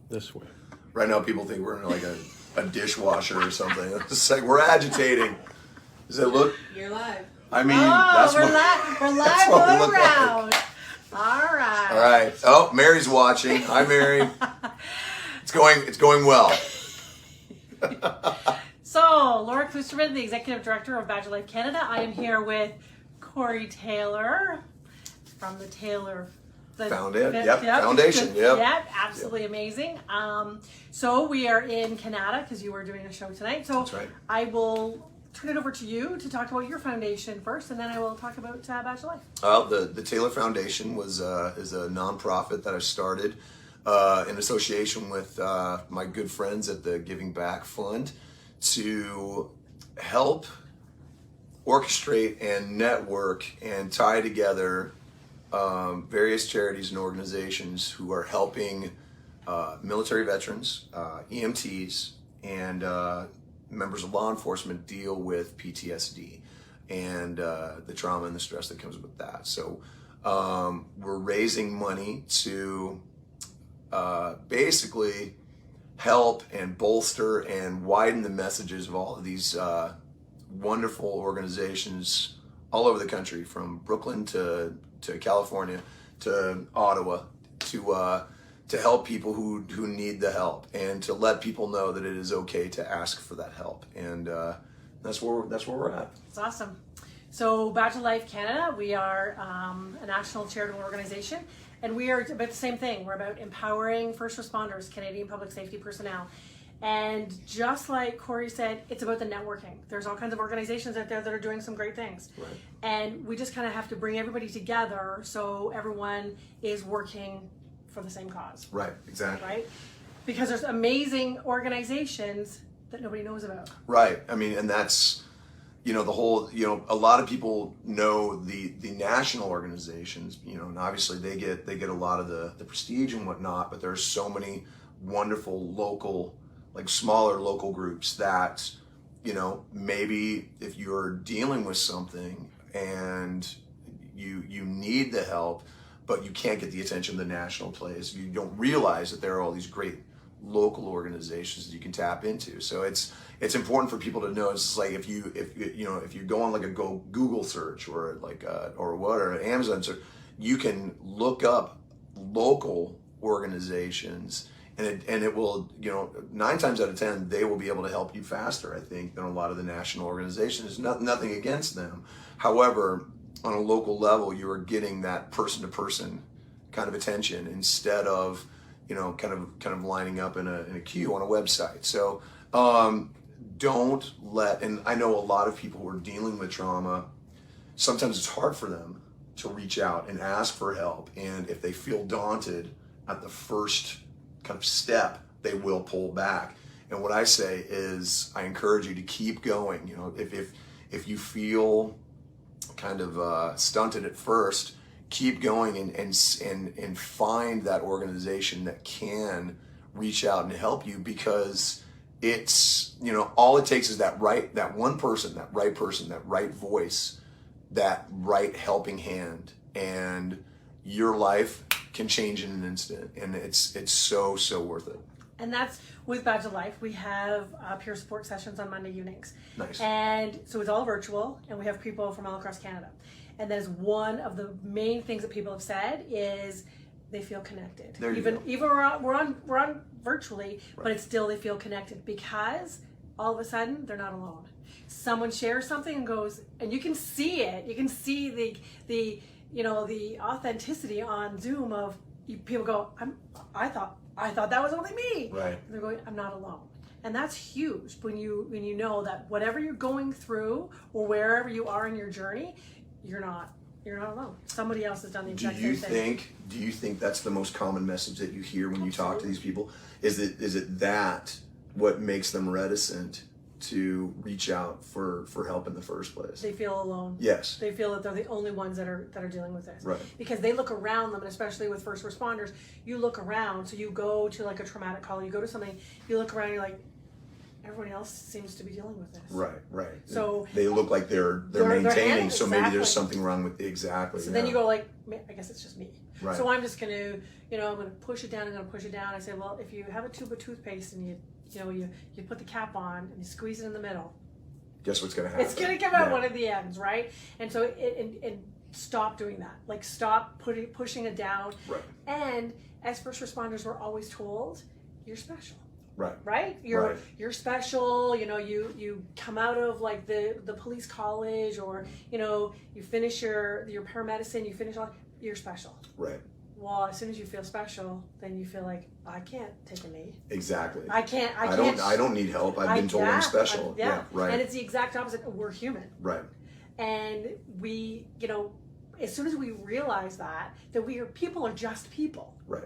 This way. Right now, people think we're in like a dishwasher or something. It's like we're agitating. Does it look? You're live. I mean, we're live what we all look around. like. All right. All right. Oh, Mary's watching. Hi, Mary. It's going well. So, Laura Klusterman, the Executive Director of Badger Life Canada. I am here with Corey Taylor from the Taylor Foundation. Yep, absolutely amazing. So we are in Canada because you are doing a show tonight. So That's right. I will turn it over to you to talk about your foundation first, and then I will talk about Badger Life. Well, the Taylor Foundation is a nonprofit that I started in association with my good friends at the Giving Back Fund to help orchestrate and network and tie together various charities and organizations who are helping military veterans, EMTs, and members of law enforcement deal with PTSD and the trauma and the stress that comes with that. So we're raising money to basically help and bolster and widen the messages of all of these wonderful organizations all over the country, from Brooklyn to California to Ottawa, to help people who need the help and to let people know that it is okay to ask for that help. And that's where we're at. It's awesome. So Badger Life Canada, we are a national charitable organization, and we are about the same thing. We're about empowering first responders, Canadian public safety personnel. And just like Corey said, it's about the networking. There's all kinds of organizations out there that are doing some great things. Right. And we just kind of have to bring everybody together so everyone is working for the same cause. Right, exactly. Right? Because there's amazing organizations that nobody knows about. Right. I mean, and that's, the whole, a lot of people know the national organizations, and obviously they get a lot of the prestige and whatnot, but there's so many wonderful local, like smaller local groups that, maybe if you're dealing with something and you need the help, but you can't get the attention of the national place, you don't realize that there are all these great local organizations that you can tap into. So it's important for people to know. It's like if you go on like a Google search or like or an Amazon search, you can look up local organizations, and it will, 9 times out of 10 they will be able to help you faster, I think, than a lot of the national organizations. Nothing against them. However, on a local level, you are getting that person-to-person kind of attention instead of, kind of lining up in a queue on a website. So don't let, and I know a lot of people who are dealing with trauma, sometimes it's hard for them to reach out and ask for help. And if they feel daunted at the first kind of step, they will pull back. And what I say is, I encourage you to keep going. If you feel kind of stunted at first, keep going and find that organization that can reach out and help you, because it's, all it takes is that one person, that right voice, that right helping hand, and your life can change in an instant, and it's so worth it. And that's with Badger Life. We have peer support sessions on Monday evenings. Nice. And so it's all virtual, and we have people from all across Canada. And that's one of the main things that people have said is they feel connected. Even we're on virtually, right, but it's still they feel connected because all of a sudden they're not alone. Someone shares something and goes, and you can see it. You can see the authenticity on Zoom of people go, I thought that was only me. Right. And they're going, I'm not alone. And that's huge when you know that whatever you're going through or wherever you are in your journey, you're not alone. Somebody else has done the exact same thing. Do you think that's the most common message that you hear when you talk to these people? Is it that what makes them reticent to reach out for help in the first place? They feel alone. Yes. They feel that they're the only ones that are dealing with this. Right. Because they look around them, and especially with first responders, you look around. So you go to like a traumatic call, you go to something, you look around, you're like, everyone else seems to be dealing with this. Right. So they look like they're maintaining, so maybe there's something wrong with So then you go like, I guess it's just me. Right. So I'm just gonna, I'm gonna push it down. I'm gonna push it down. I say, well, if you have a tube of toothpaste and you put the cap on and you squeeze it in the middle, guess what's gonna happen? It's gonna come out one of the ends, right? And so and stop doing that. Like stop pushing it down. Right. And as first responders, we're always told, you're special. Right. You're special. You come out of like the police college, or you finish your paramedicine. You finish all. You're special. Right. Well, as soon as you feel special, then you feel like I can't take a knee. Exactly. I don't need help. I've been told I'm special. Right. And it's the exact opposite. We're human. Right. And we, as soon as we realize that people are just people. Right.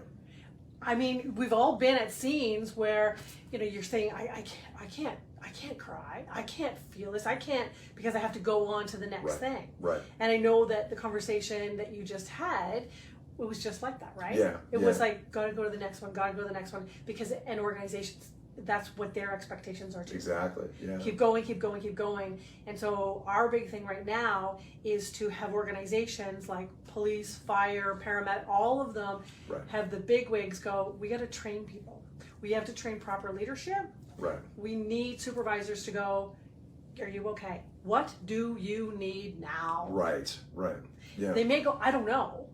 I mean, we've all been at scenes where, you're saying, I can't cry. I can't feel this. I can't, because I have to go on to the next thing. Right. And I know that the conversation that you just had, it was just like that, right? Yeah. It was like, gotta go to the next one, gotta go to the next one, because an organization, that's what their expectations are too. Exactly. Yeah. Keep going. And so our big thing right now is to have organizations like police, fire, paramedic, all of them have the big wigs go, we got to train people. We have to train proper leadership. Right. We need supervisors to go, are you okay? What do you need now? Right. Yeah. They may go, I don't know.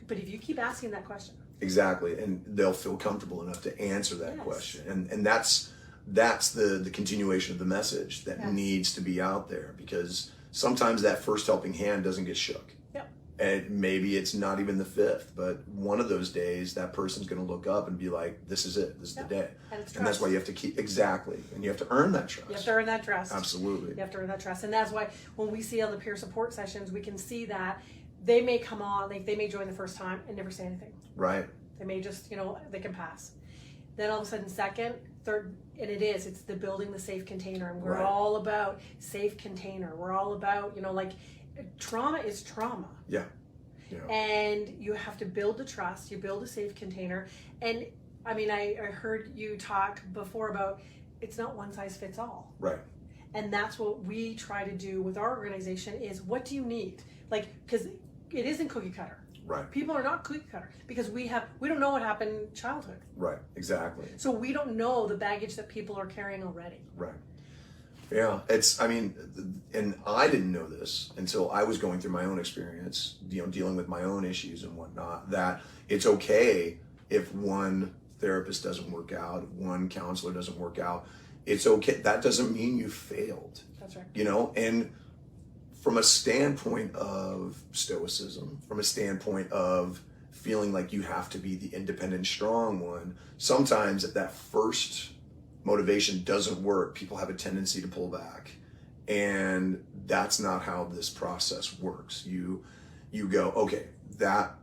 But if you keep asking that question. Exactly, and they'll feel comfortable enough to answer that question, and that's the continuation of the message that needs to be out there, because sometimes that first helping hand doesn't get shook. Yep. And maybe it's not even the fifth, but one of those days that person's going to look up and be like, this is it, this is the day. And that's why you have to keep, and you have to earn that trust. You have to earn that trust. Absolutely. You have to earn that trust, and that's why when we see on the peer support sessions, we can see that they may come on, like they may join the first time and never say anything. Right. They may just, they can pass. Then all of a sudden, second, third, and it's the building the safe container. And we're all about safe container. We're all about, like trauma is trauma. Yeah. And you have to build the trust, you build a safe container. And I mean, I heard you talk before about it's not one size fits all. Right. And that's what we try to do with our organization is, what do you need? Like, because it isn't cookie cutter. Right. People are not cookie cutter because we don't know what happened in childhood. Right. Exactly. So we don't know the baggage that people are carrying already. Right. Yeah. And I didn't know this until I was going through my own experience, dealing with my own issues and whatnot, that it's okay if one therapist doesn't work out, if one counselor doesn't work out. It's okay. That doesn't mean you failed. That's right. And from a standpoint of stoicism, from a standpoint of feeling like you have to be the independent, strong one, sometimes if that first motivation doesn't work, people have a tendency to pull back. And that's not how this process works. You go, okay, that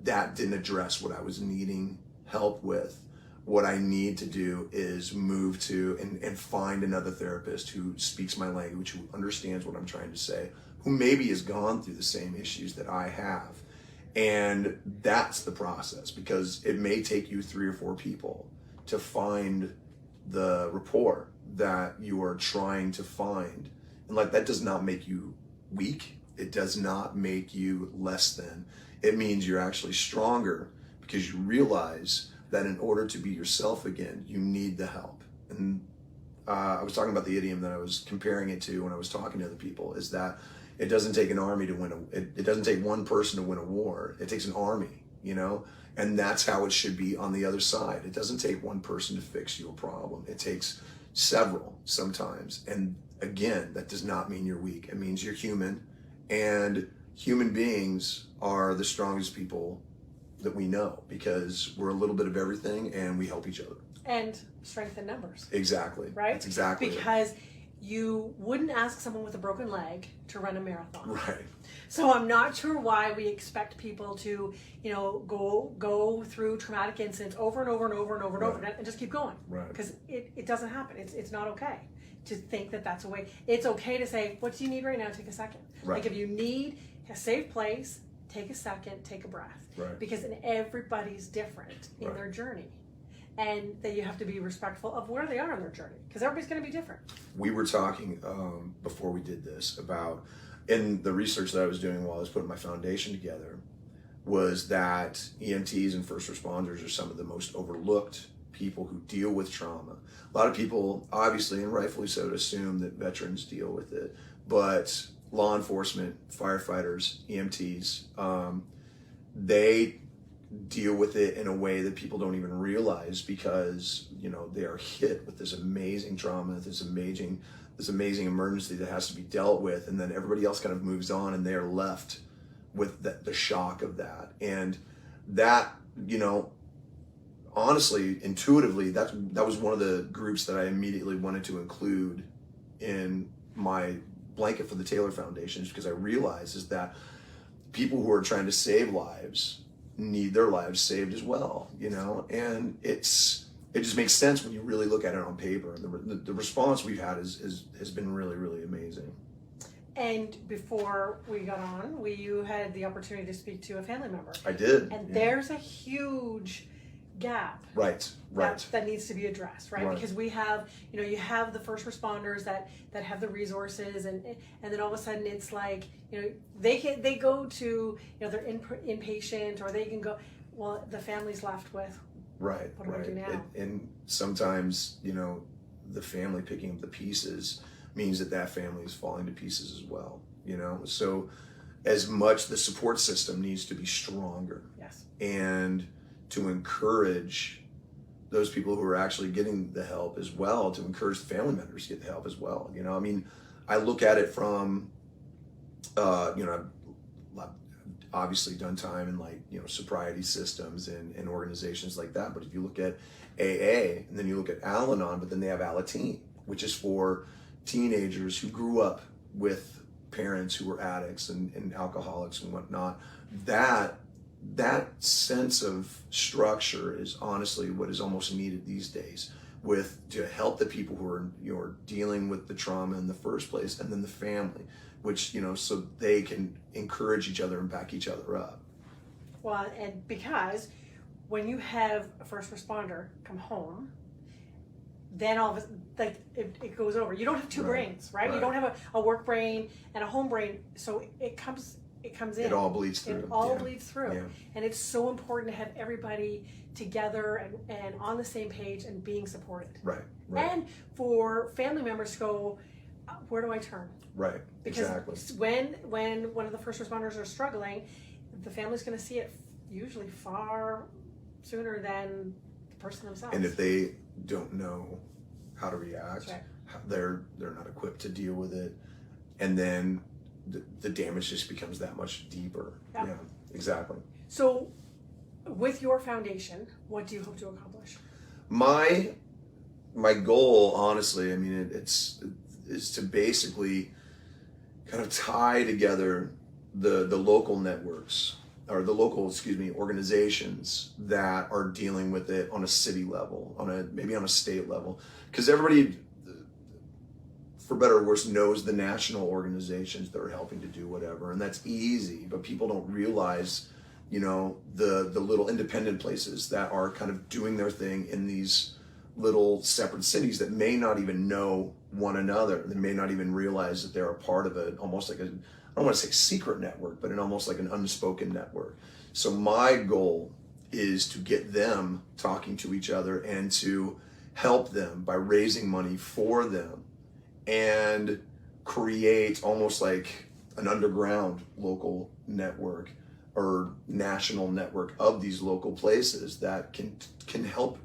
didn't address what I was needing help with. What I need to do is move to and find another therapist who speaks my language, who understands what I'm trying to say, who maybe has gone through the same issues that I have. And that's the process, because it may take you 3 or 4 people to find the rapport that you are trying to find. And like, that does not make you weak. It does not make you less than. It means you're actually stronger, because you realize that in order to be yourself again, you need the help. And I was talking about the idiom that I was comparing it to when I was talking to other people, is that it doesn't take an army to win it doesn't take one person to win a war. It takes an army, and that's how it should be on the other side. It doesn't take one person to fix your problem. It takes several sometimes. And again, that does not mean you're weak. It means you're human, and human beings are the strongest people that we know, because we're a little bit of everything and we help each other. And strength in numbers. Exactly. Right? That's exactly because you wouldn't ask someone with a broken leg to run a marathon. Right. So I'm not sure why we expect people to, go through traumatic incidents over and over and over and over and over again and just keep going. Right. Because it doesn't happen. It's not okay to think that that's a way. It's okay to say, what do you need right now? Take a second. Right. Like if you need a safe place, take a second, take a breath. Right. Because everybody's different in their journey. and that you have to be respectful of where they are on their journey, because everybody's going to be different. We were talking before we did this about, in the research that I was doing while I was putting my foundation together, was that EMTs and first responders are some of the most overlooked people who deal with trauma. A lot of people, obviously, and rightfully so, assume that veterans deal with it, but law enforcement, firefighters, EMTs, they deal with it in a way that people don't even realize, because they are hit with this amazing trauma, this amazing emergency that has to be dealt with, and then everybody else kind of moves on, and they are left with the shock of that. And that, honestly, intuitively, that was one of the groups that I immediately wanted to include in my blanket for the Taylor Foundation, because I realized is that people who are trying to save lives need their lives saved as well, and it just makes sense when you really look at it on paper. The response we've had has been really, really amazing. And before we got on, you had the opportunity to speak to a family member. I did. And there's a huge gap. Right. That needs to be addressed, right? Because we have, you have the first responders that have the resources, and then all of a sudden it's like, they go to, they're inpatient, or they can go, well, the family's left with, what do we do now? And sometimes, the family picking up the pieces means that family is falling to pieces as well, So as much, the support system needs to be stronger. Yes. And to encourage those people who are actually getting the help as well, to encourage the family members to get the help as well. I look at it from, I've obviously done time in sobriety systems and organizations like that. But if you look at AA, and then you look at Al-Anon, but then they have Alateen, which is for teenagers who grew up with parents who were addicts and alcoholics and whatnot. That sense of structure is honestly what is almost needed these days, to help the people who are dealing with the trauma in the first place, and then the family, which so they can encourage each other and back each other up. Well, and because when you have a first responder come home, then all of it goes over. You don't have two brains, right? You don't have a work brain and a home brain, so it comes in. It all bleeds through. It all bleeds through. And it's so important to have everybody together and on the same page and being supported. Right. And for family members to go, where do I turn? Right. Because exactly. when one of the first responders are struggling, the family's going to see it usually far sooner than the person themselves. And if they don't know how to react, right, they're not equipped to deal with it, and then the damage just becomes that much deeper. Yeah, exactly. So with your foundation, what do you hope to accomplish? My goal, honestly, is to basically kind of tie together the local networks, or the local, organizations that are dealing with it on a city level, maybe on a state level, because everybody, for better or worse, knows the national organizations that are helping to do whatever, and that's easy, but people don't realize, the little independent places that are kind of doing their thing in these little separate cities that may not even know one another. They may not even realize that they're a part of almost like I don't want to say secret network, but almost like an unspoken network. So my goal is to get them talking to each other and to help them by raising money for them, and create almost like an underground local network or national network of these local places that can help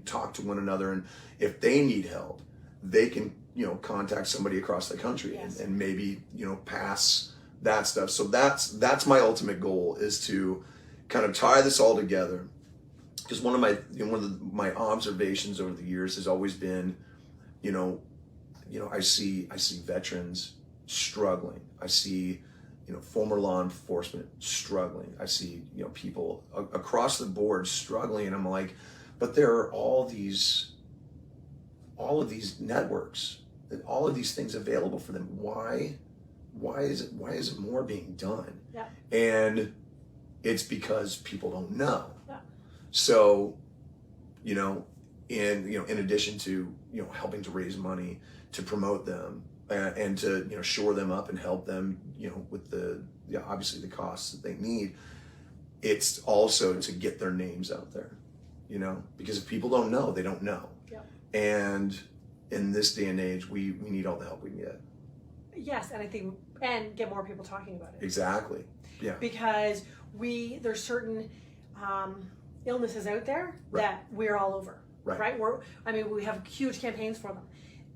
talk to one another, and if they need help, they can contact somebody across the country. Yes. and maybe pass that stuff. So that's my ultimate goal, is to kind of tie this all together, because one of my observations over the years has always been, I see veterans struggling. I see former law enforcement struggling. I see people across the board struggling, and I'm like, but there are all of these networks and all of these things available for them. Why isn't more being done? Yeah. in addition to, helping to raise money to promote them and to, shore them up and help them, with obviously the costs that they need. It's also to get their names out there, because if people don't know, they don't know. Yep. And in this day and age, we need all the help we can get. Yes, and I think, and get more people talking about it. Exactly. Yeah. Because there's certain illnesses out there that we're all over. Right. We have huge campaigns for them.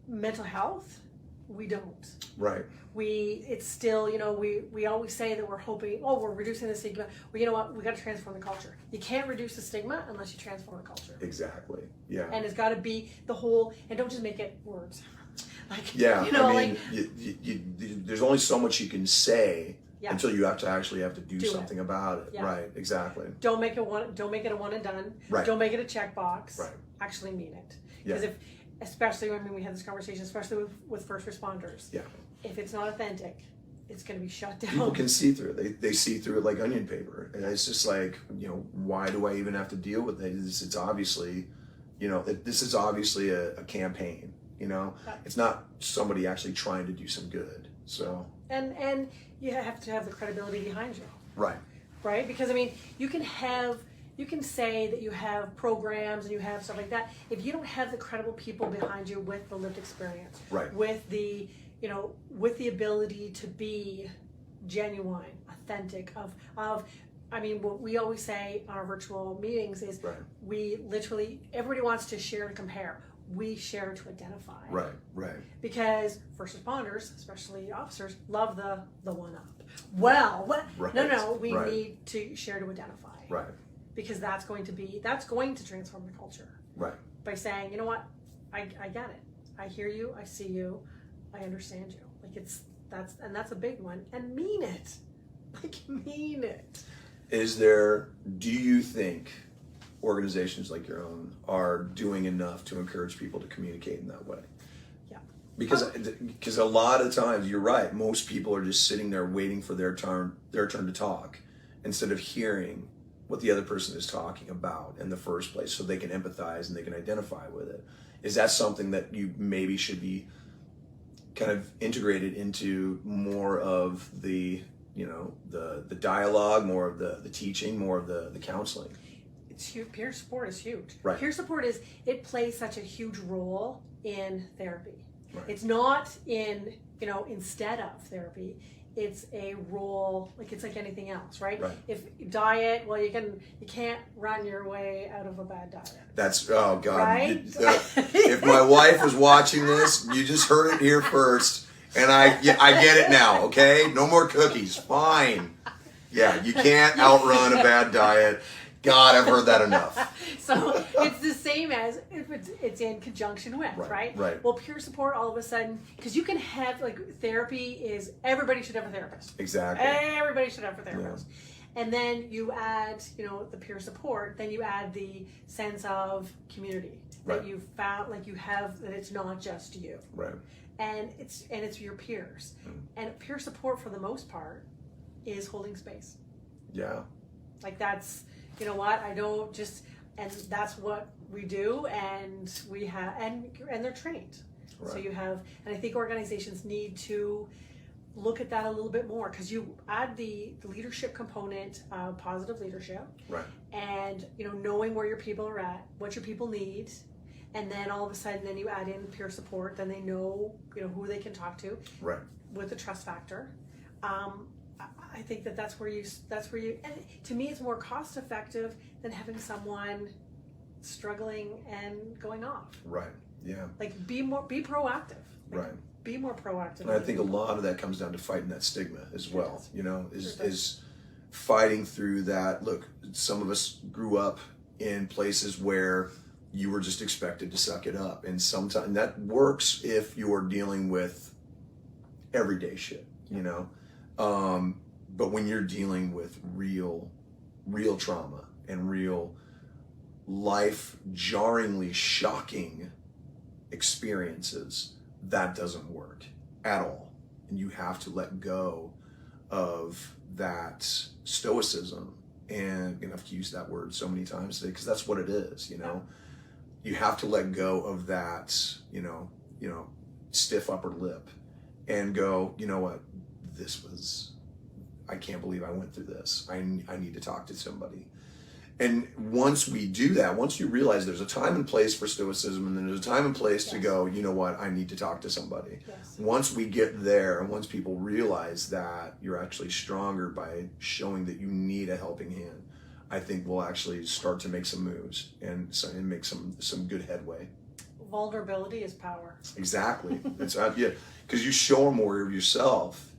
Mental health, we don't. Right. It's still, we always say that we're hoping, we're reducing the stigma. Well, you know what? We got to transform the culture. You can't reduce the stigma unless you transform the culture. Exactly. Yeah. And it's got to be the whole, and don't just make it words. There's only so much you can say until you have to do something about it. Yeah. Right. Exactly. Don't make it a one and done. Right. Don't make it a checkbox. Right. Actually mean it. Because especially when we had this conversation, especially with first responders. Yeah. If it's not authentic, it's going to be shut down. People can see through it. They see through it like onion paper, and it's just like, why do I even have to deal with it? It's obviously, this is obviously a campaign. It's not somebody actually trying to do some good. So and you have to have the credibility behind you. Right. Right? Because you can say that you have programs and you have stuff like that. If you don't have the credible people behind you with the lived experience, right, with the with the ability to be genuine, authentic, what we always say on our virtual meetings is we literally, everybody wants to share and compare. We share to identify. Right, right. Because first responders, especially officers, love the one up. Well, we need to share to identify. Right. Because that's going to transform the culture. Right. By saying, you know what, I get it. I hear you, I see you, I understand you. That's a big one. And mean it. Mean it. Do you think organizations like your own are doing enough to encourage people to communicate in that way? Yeah. Because a lot of times, you're right, most people are just sitting there waiting for their turn to talk instead of hearing what the other person is talking about in the first place, so they can empathize and they can identify with it. Is that something that you maybe should be kind of integrated into more of the dialogue, more of the teaching, more of the counseling? It's huge. Peer support is huge. Right. Peer support it plays such a huge role in therapy. Right. It's not instead of therapy. It's a role, it's like anything else, right? If diet, you can't run your way out of a bad diet. That's, oh God. Right? If my wife was watching this, you just heard it here first, and I get it now, okay? No more cookies, fine. Yeah, you can't outrun a bad diet. God, I've heard that enough. So it's the same as if it's in conjunction with, right? Right. Well, peer support all of a sudden, because you can have, therapy is, everybody should have a therapist. Exactly. Everybody should have a therapist. Yeah. And then you add, the peer support, then you add the sense of community that you've found, you have, that it's not just you. Right. And it's your peers. And peer support, for the most part, is holding space. Yeah. That's, I don't just, and that's what we do, and we have, and they're trained. Right. So you have, and I think organizations need to look at that a little bit more, because you add the leadership component of positive leadership, right? And knowing where your people are at, what your people need, and then all of a sudden, then you add in peer support. Then they know who they can talk to, right? With the trust factor. I think that's where you, and to me, it's more cost effective than having someone struggling and going off. Right. Yeah. Be proactive. Right. Be more proactive. And I think a lot of that comes down to fighting that stigma as well. Is fighting through that. Look, some of us grew up in places where you were just expected to suck it up, and sometimes that works if you're dealing with everyday shit. But when you're dealing with real trauma and real life-jarringly shocking experiences, that doesn't work at all. And you have to let go of that stoicism. And I've used that word so many times today, because that's what it is, you have to let go of that, stiff upper lip and go, you know what, I can't believe I went through this. I need to talk to somebody. And once we do that, once you realize there's a time and place for stoicism, and then there's a time and place to go, you know what, I need to talk to somebody. Yes. Once we get there, and once people realize that you're actually stronger by showing that you need a helping hand, I think we'll actually start to make some moves and make some good headway. Vulnerability is power. Exactly. Because you show more of yourself,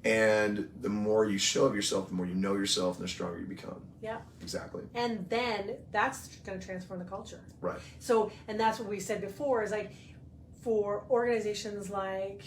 and the more you show of yourself, the more you know yourself, and the stronger you become. Yeah. Exactly. And then that's going to transform the culture. Right. So, and that's what we said before, is like, for organizations like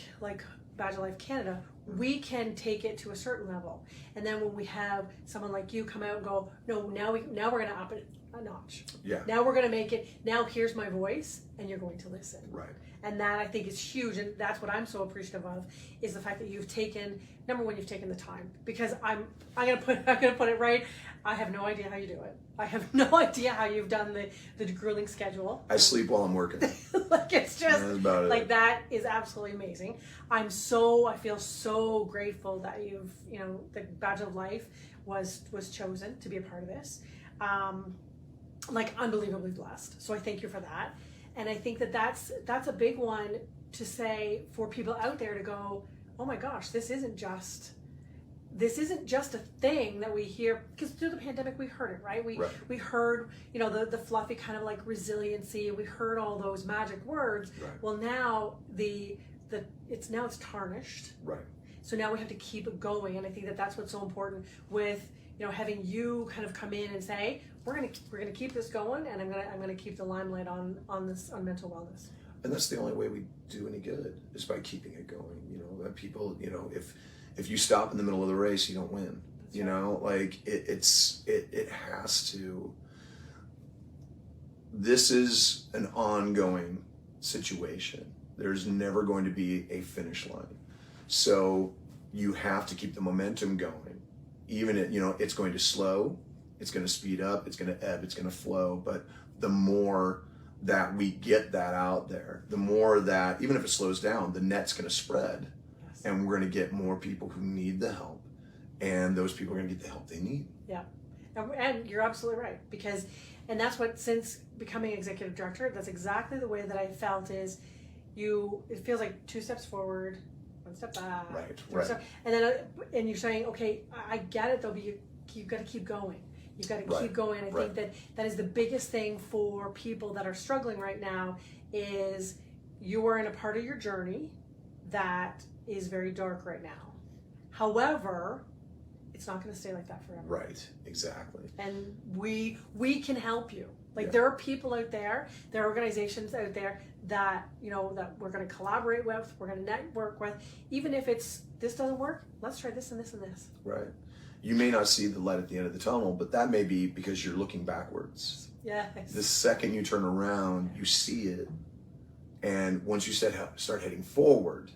Badge of Life Canada, we can take it to a certain level, and then when we have someone like you come out and go, no, now we're going to up it a notch. Yeah. Now we're going to make it. Now here's my voice, and you're going to listen. Right. And that, I think, is huge, and that's what I'm so appreciative of, is the fact that you've taken, number one, you've taken the time, because I'm gonna put it right. I have no idea how you do it. I have no idea how you've done the grueling schedule. I sleep while I'm working. It's just like, that is absolutely amazing. I feel so grateful that the Badge of Life was chosen to be a part of this. Unbelievably blessed. So I thank you for that. And I think that's a big one to say for people out there to go, oh my gosh, this isn't just a thing that we hear, because through the pandemic we heard it, right? We heard, the fluffy kind of like resiliency. We heard all those magic words. Right. Well, now it's tarnished. Right. So now we have to keep it going, and I think that's what's so important with having you kind of come in and say, we're gonna keep this going, and I'm gonna keep the limelight on mental wellness. And that's the only way we do any good, is by keeping it going. That people, if you stop in the middle of the race, you don't win. It has to. This is an ongoing situation. There's never going to be a finish line. So you have to keep the momentum going. Even it's going to slow, it's going to speed up, it's going to ebb, it's going to flow. But the more that we get that out there, the more that, even if it slows down, the net's going to spread. Yes. And we're going to get more people who need the help, and those people are going to get the help they need. Yeah. And you're absolutely right, and that's what, since becoming executive director, that's exactly the way that I felt, is it feels like 2 steps forward, 1 step back. Right. And you're saying, okay, I get it though, but you've got to keep going. You've got to keep going. I think that is the biggest thing for people that are struggling right now, is you are in a part of your journey that is very dark right now. However, it's not going to stay like that forever. Right. Exactly. And we can help you. There are people out there, there are organizations out there that, that we're going to collaborate with, we're going to network with. Even if this doesn't work, let's try this and this and this. Right. You may not see the light at the end of the tunnel, but that may be because you're looking backwards. Yes. The second you turn around, you see it. And once you start heading forward,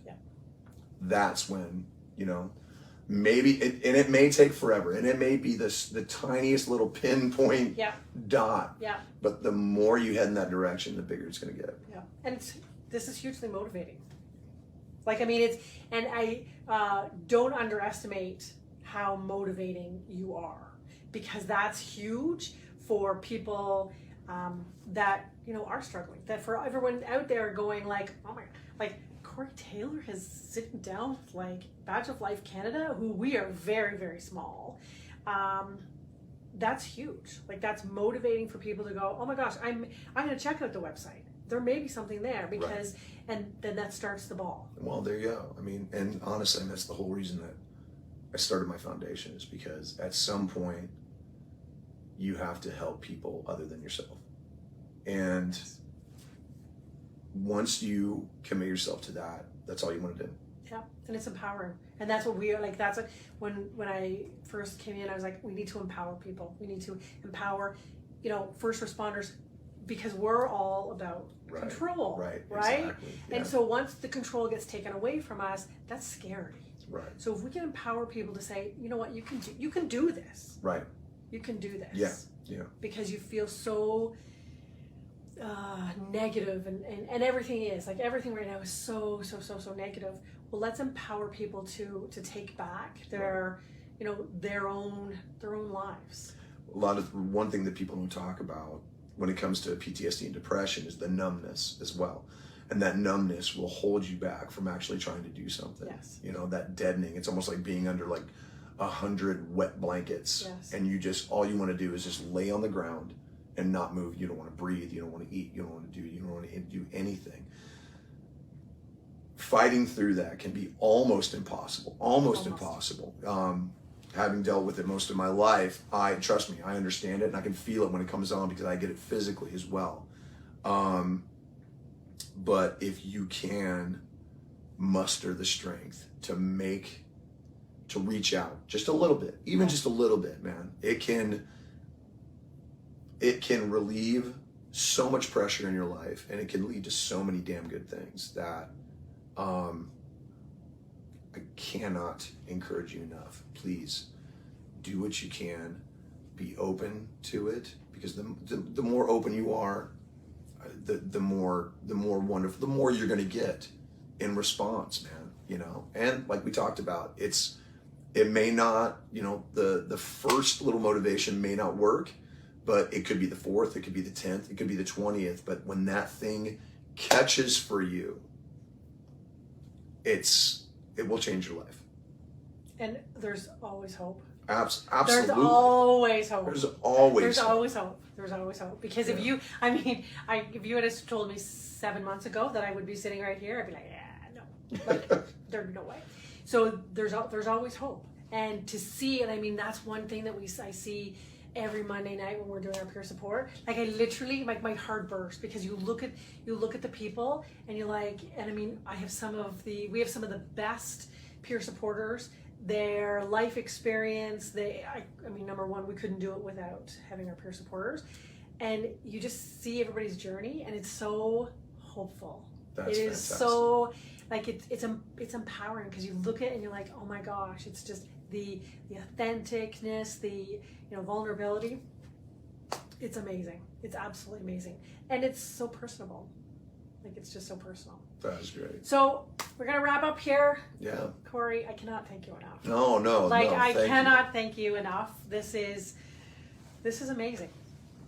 that's when, maybe, and it may take forever, and it may be the tiniest little pinpoint dot. Yeah. But the more you head in that direction, the bigger it's going to get. Yeah. And this is hugely motivating. I don't underestimate how motivating you are, because that's huge for people that are struggling. That for everyone out there going oh my, Corey Taylor has sitting down with Badge of Life Canada, who we are very, very small. That's huge. that's motivating for people to go, oh my gosh, I'm going to check out the website. There may be something there, because, and then that starts the ball. Well, there you go. And honestly, that's the whole reason that I started my foundation, is because at some point you have to help people other than yourself. And once you commit yourself to that, that's all you want to do. Yeah, and it's empowering. And that's what we are that's what, when I first came in, I was we need to empower people. We need to empower, first responders, because we're all about control. Right. Exactly. Yeah. And so once the control gets taken away from us, that's scary. Right. So if we can empower people to say, you know what, you can do this. Right. You can do this. Yeah. Yeah. Because you feel so negative and everything is like everything right now is so negative. Well, let's empower people to take back their their own lives. One thing that people don't talk about when it comes to PTSD and depression is the numbness as well. And that numbness will hold you back from actually trying to do something. Yes. That deadening. It's almost like being under like 100 wet blankets. Yes. And all you want to do is just lay on the ground and not move. You don't want to breathe. You don't want to eat. You don't want to do anything. Fighting through that can be almost impossible. Almost impossible. Having dealt with it most of my life, trust me, I understand it, and I can feel it when it comes on because I get it physically as well. But if you can muster the strength to reach out just a little bit, even just a little bit, man, it can relieve so much pressure in your life, and it can lead to so many damn good things that I cannot encourage you enough. Please do what you can, be open to it, because the more open you are, the more wonderful, the more you're going to get in response, man. And like we talked about, it may not, the first little motivation may not work, but it could be the 4th, it could be the 10th, it could be the 20th. But when that thing catches for you, it will change your life. And there's always hope. Absolutely. There's always hope. There's always hope. There's always hope. Because if you had told me 7 months ago that I would be sitting right here, I'd be like, yeah, no, like, there's no way. So there's always hope. And to see, and I mean, that's one thing that I see every Monday night when we're doing our peer support. Like I literally, like my heart bursts because you look at the people and you're like, and I mean, we have some of the best peer supporters. Their life experience, I mean, number one, we couldn't do it without having our peer supporters. And you just see everybody's journey, and it's so hopeful. That's it is fantastic. So, like, it's empowering because you look at it and you're like, oh my gosh, it's just the authenticness, the vulnerability. It's amazing. It's absolutely amazing, and it's so personable. Like, it's just so personal. That is great. So we're gonna wrap up here. Yeah. Corey, I cannot thank you enough. No. I cannot thank you enough. This is amazing.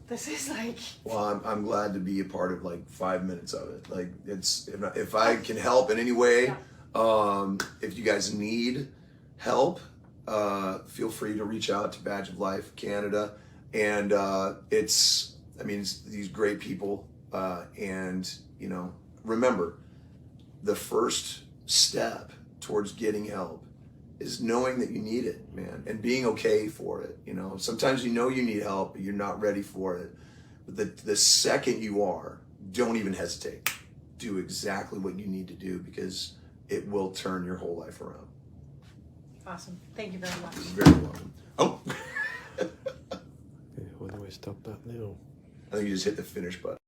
This is like. Well, I'm glad to be a part of like 5 minutes of it. Like if I can help in any way, yeah. If you guys need help, feel free to reach out to Badge of Life Canada, and it's these great people, and remember, the first step towards getting help is knowing that you need it, man, and being okay for it. Sometimes you need help, but you're not ready for it. But the second you are, don't even hesitate. Do exactly what you need to do, because it will turn your whole life around. Awesome. Thank you very much. You're very welcome. Oh. Where do I stop that now? I think you just hit the finish button.